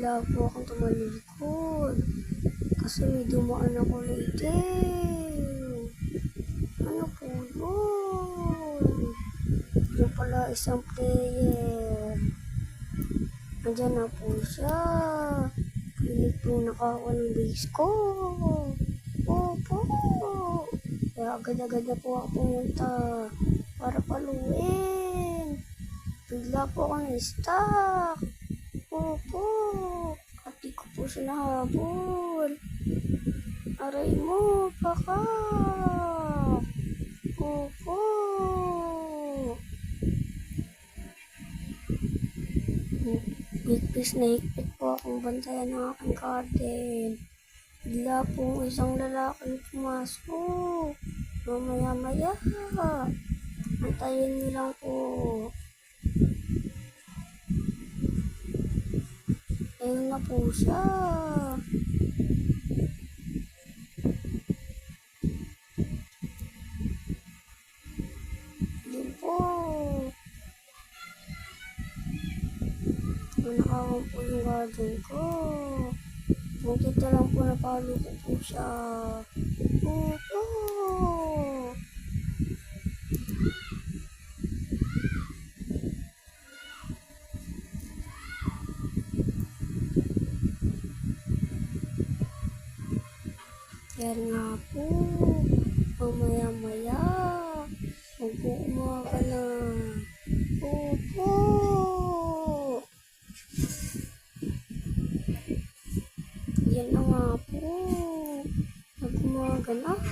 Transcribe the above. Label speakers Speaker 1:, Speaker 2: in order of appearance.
Speaker 1: bigla po akong tumalikod. Kasi may dumaan ako late. Ano po yun? Yung pala isang player. Andyan na po siya. Pilit po nakakuha ng base ko. Opo. Kaya agad-agad na po ako pumunta para paluin. Bigla po ako na-stuck. Opo. At di ko po siya nahabol. Aray mo, baka. Opo. Higpis na higpit po akong bantayan ng aking garden. Bigla po isang lalaking pumasok. Mamaya-maya. Antayin niyo lang po. Ayun na po siya. Yun po. Nakawang po yung garden ko. Makita lang po napalo ko po siya. Opo. Yan nga po. Mamaya-maya. Mag-uumaga na. Opo. Yan na nga po. Mag-umaga na.